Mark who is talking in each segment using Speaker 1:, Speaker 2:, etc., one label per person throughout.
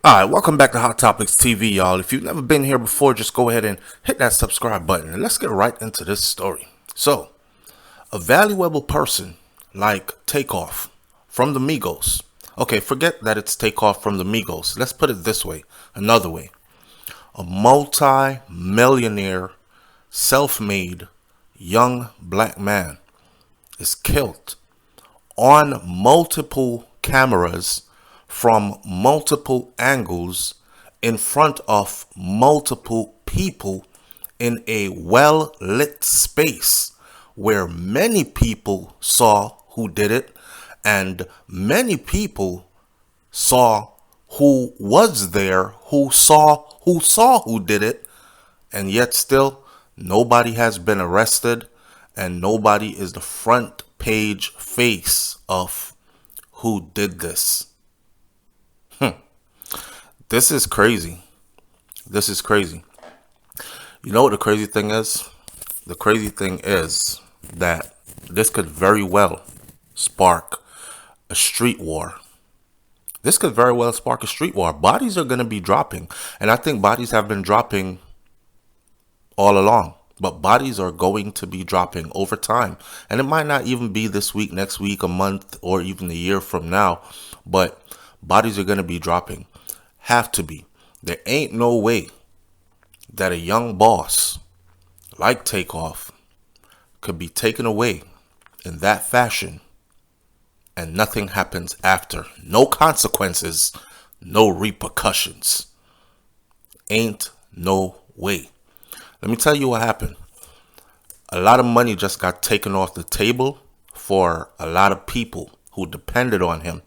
Speaker 1: Alright, welcome back to Hot Topics TV, y'all. If you've never been here before, just go ahead and hit that subscribe button and let's get right into this story. So, a valuable person like Takeoff from the Migos. Okay, forget that it's Takeoff from the Migos. Let's put it this way, another way. A multi-millionaire, self-made, young black man is killed on multiple cameras from multiple angles in front of multiple people in a well-lit space where many people saw who did it and many people saw who was there, who saw who did it, and yet still nobody has been arrested and nobody is the front page face of who did this. This is crazy. This is crazy. You know what the crazy thing is? The crazy thing is that this could very well spark a street war. This could very well spark a street war. Bodies are going to be dropping. And I think bodies have been dropping all along. But bodies are going to be dropping over time. And it might not even be this week, next week, a month, or even a year from now. But bodies are going to be dropping. Have to be. There ain't no way that a young boss like Takeoff could be taken away in that fashion and nothing happens after. No consequences, no repercussions. Ain't no way. Let me tell you what happened. A lot of money just got taken off the table for a lot of people who depended on him.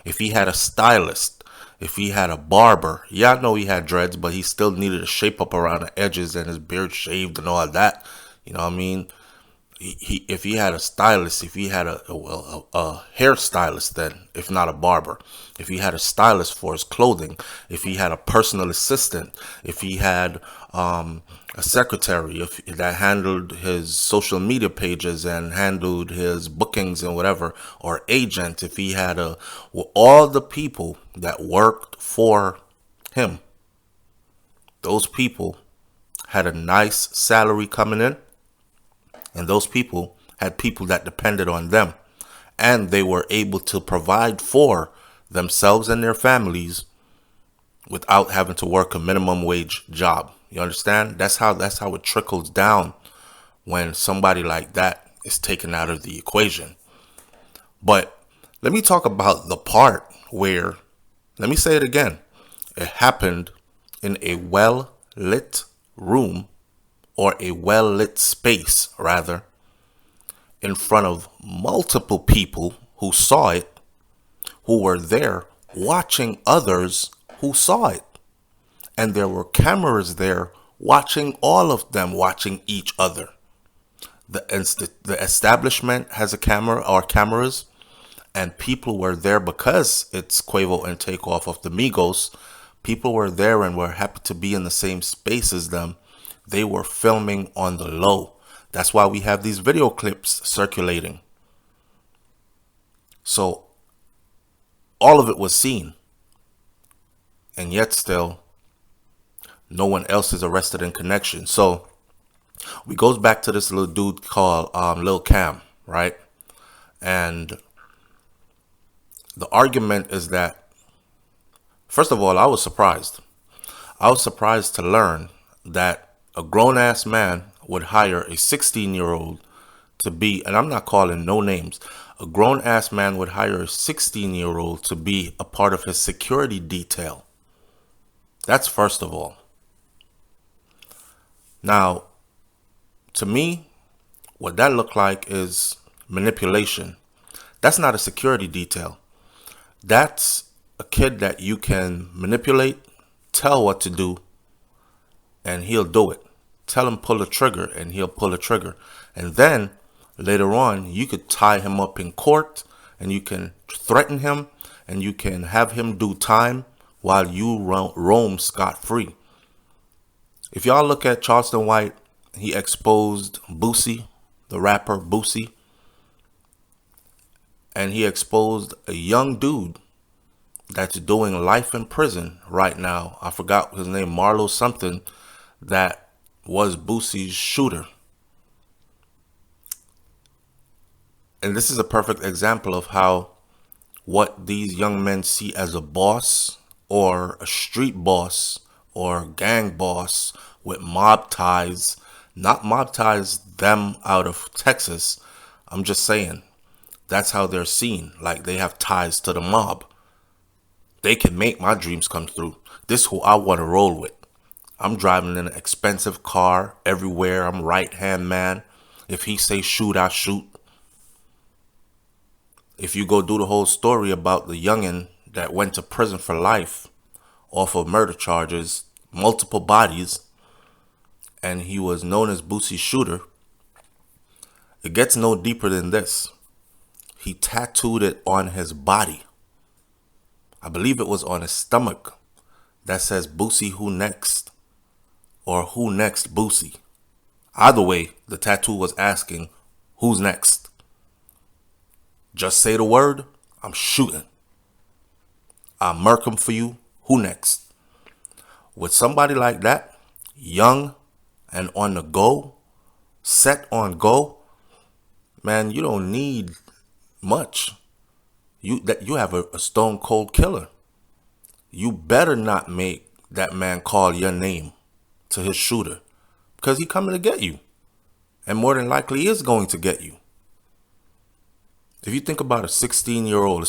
Speaker 1: If he had a stylist, if he had a barber, yeah, I know he had dreads, but he still needed to shape up around the edges and his beard shaved and all that. You know what I mean? If he had a stylist, if he had a hairstylist, then if not a barber, if he had a stylist for his clothing, if he had a personal assistant, if he had a secretary that handled his social media pages and handled his bookings and whatever, or agent, if he had all the people that worked for him, those people had a nice salary coming in. And those people had people that depended on them. And they were able to provide for themselves and their families without having to work a minimum wage job. You understand? That's how it trickles down when somebody like that is taken out of the equation. But let me talk about the part where, let me say it again, it happened in a well-lit room, or a well-lit space, rather, in front of multiple people who saw it, who were there watching others who saw it. And there were cameras there watching all of them, watching each other. The establishment has a camera or cameras, and people were there because it's Quavo and Takeoff of the Migos. People were there and were happy to be in the same space as them. They were filming on the low. That's why we have these video clips circulating. So all of it was seen. And yet still, no one else is arrested in connection. So we goes back to this little dude called Lil Cam, right? And the argument is that, first of all, I was surprised. I was surprised to learn that a grown-ass man would hire a 16-year-old to be, and I'm not calling no names, a grown-ass man would hire a 16-year-old to be a part of his security detail. That's first of all. Now, to me, what that looked like is manipulation. That's not a security detail. That's a kid that you can manipulate, tell what to do, and he'll do it. Tell him pull a trigger and he'll pull a trigger. And then later on, you could tie him up in court and you can threaten him and you can have him do time while you roam scot-free. If y'all look at Charleston White, he exposed Boosie, the rapper Boosie. And he exposed a young dude that's doing life in prison right now. I forgot his name, Marlo something, that was Boosie's shooter. And this is a perfect example of how what these young men see as a boss or a street boss or gang boss with mob ties, not mob ties them out of Texas. I'm just saying that's how they're seen. Like they have ties to the mob. They can make my dreams come through. This who I want to roll with. I'm driving in an expensive car everywhere. I'm right hand man. If he say shoot, I shoot. If you go do the whole story about the youngin that went to prison for life off of murder charges, multiple bodies, and he was known as Boosie's shooter, it gets no deeper than this. He tattooed it on his body. I believe it was on his stomach that says Boosie who next or who next Boosie. Either way, the tattoo was asking who's next. Just say the word, I'm shooting. I'll murk him for you. Who next? With somebody like that, young and on the go, set on go, man, you don't need much. You have a stone cold killer. You better not make that man call your name to his shooter, because he coming to get you, and more than likely is going to get you. If you think about a 16-year-old,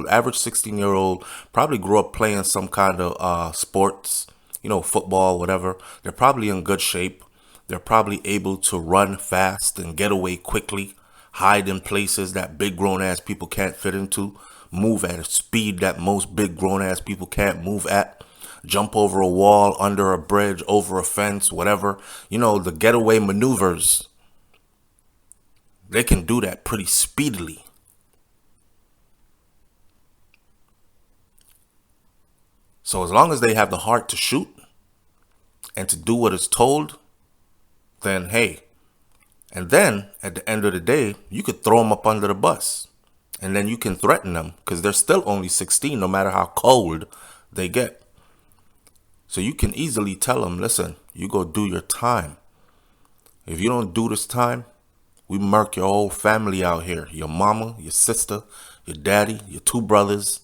Speaker 1: average 16-year-old, probably grew up playing some kind of sports, football, whatever. They're probably in good shape. They're probably able to run fast and get away quickly, hide in places that big grown-ass people can't fit into, move at a speed that most big grown-ass people can't move at, jump over a wall, under a bridge, over a fence, whatever. The getaway maneuvers. They can do that pretty speedily. So as long as they have the heart to shoot and to do what is told, then hey. And then at the end of the day, you could throw them up under the bus. And then you can threaten them because they're still only 16, no matter how cold they get. So you can easily tell them, listen, you go do your time. If you don't do this time, we murk your whole family out here. Your mama, your sister, your daddy, your two brothers,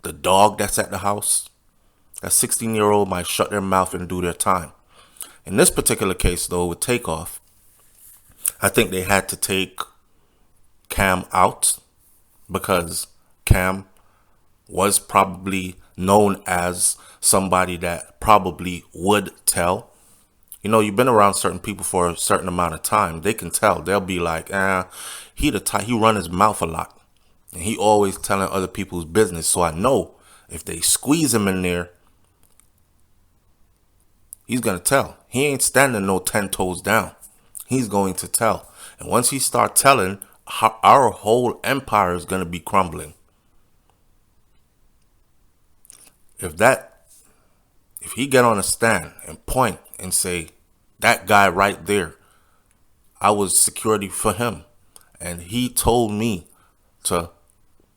Speaker 1: the dog that's at the house. That 16-year-old might shut their mouth and do their time. In this particular case, though, with Takeoff, I think they had to take Cam out because Cam was probably known as somebody that probably would tell. You've been around certain people for a certain amount of time. They can tell. They'll be like, he run his mouth a lot. And he always telling other people's business. So I know if they squeeze him in there, he's going to tell. He ain't standing no 10 toes down. He's going to tell. And once he start telling, our whole empire is going to be crumbling. If he get on a stand and point and say, that guy right there, I was security for him, and he told me to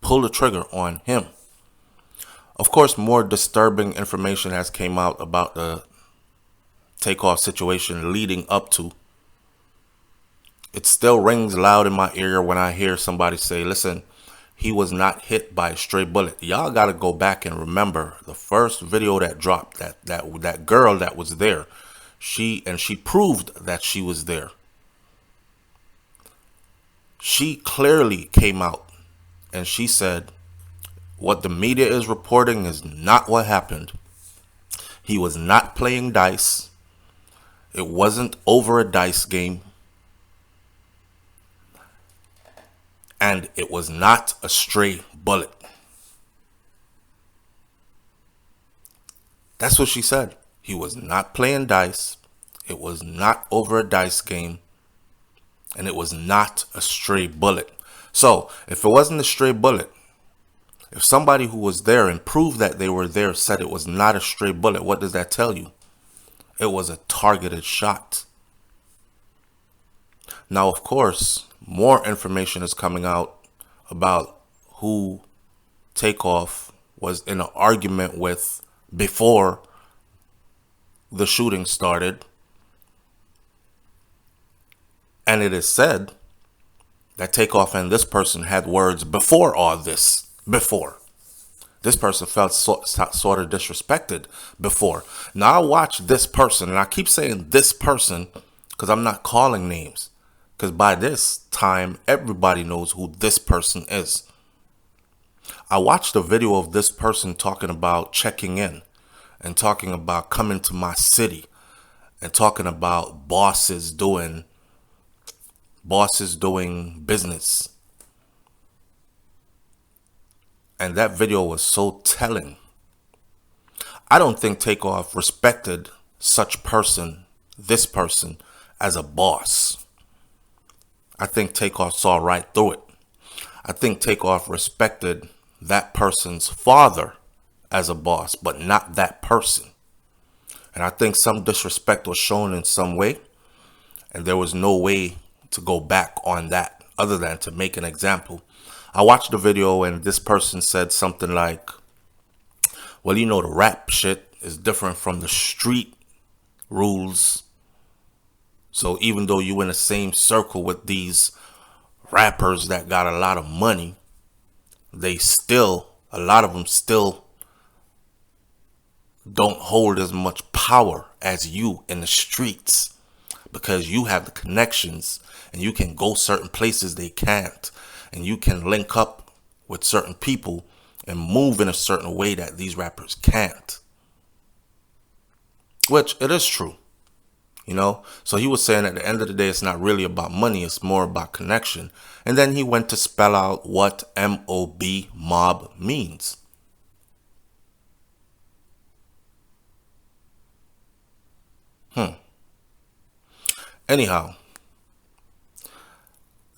Speaker 1: pull the trigger on him. Of course, more disturbing information has came out about the Takeoff situation leading up to. It still rings loud in my ear when I hear somebody say, listen, he was not hit by a stray bullet. Y'all got to go back and remember the first video that dropped, that girl that was there. She proved that she was there. She clearly came out and she said, what the media is reporting is not what happened. He was not playing dice. It wasn't over a dice game. And it was not a stray bullet. That's what she said. He was not playing dice. It was not over a dice game. And it was not a stray bullet. So, if it wasn't a stray bullet, if somebody who was there and proved that they were there said it was not a stray bullet, what does that tell you? It was a targeted shot. Now, of course, more information is coming out about who Takeoff was in an argument with before the shooting started. And it is said that Takeoff and this person had words before all this. Before. This person felt sort of disrespected before. Now I watch this person, and I keep saying this person because I'm not calling names. Because by this time, everybody knows who this person is. I watched a video of this person talking about checking in and talking about coming to my city and talking about bosses doing business. And that video was so telling. I don't think Takeoff respected such person, this person, as a boss. I think Takeoff saw right through it. I think Takeoff respected that person's father as a boss, but not that person. And I think some disrespect was shown in some way, and there was no way to go back on that other than to make an example. I watched the video and this person said something like, well, you know, the rap shit is different from the street rules. So even though you in the same circle with these rappers that got a lot of money, a lot of them still don't hold as much power as you in the streets, because you have the connections and you can go certain places they can't, and you can link up with certain people and move in a certain way that these rappers can't. Which it is true, you know. So he was saying at the end of the day, it's not really about money, it's more about connection. And then he went to spell out what M-O-B, mob, means. Anyhow,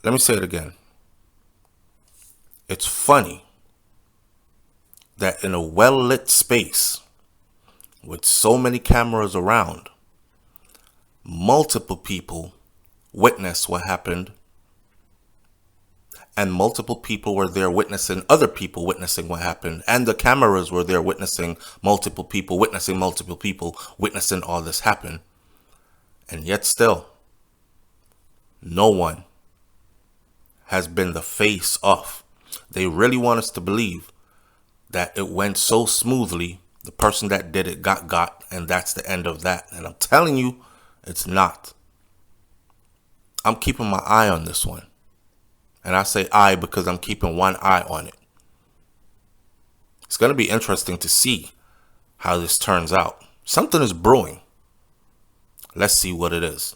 Speaker 1: let me say it again. It's funny that in a well-lit space with so many cameras around, multiple people witnessed what happened, and multiple people were there witnessing other people witnessing what happened, and the cameras were there witnessing multiple people witnessing all this happen. And yet still, no one has been the face off. They really want us to believe that it went so smoothly, the person that did it got, and that's the end of that. And I'm telling you, it's not. I'm keeping my eye on this one. And I say I because I'm keeping one eye on it. It's going to be interesting to see how this turns out. Something is brewing. Let's see what it is.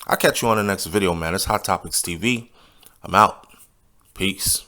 Speaker 1: I'll catch you on the next video, man. It's Hot Topics TV. I'm out. Peace.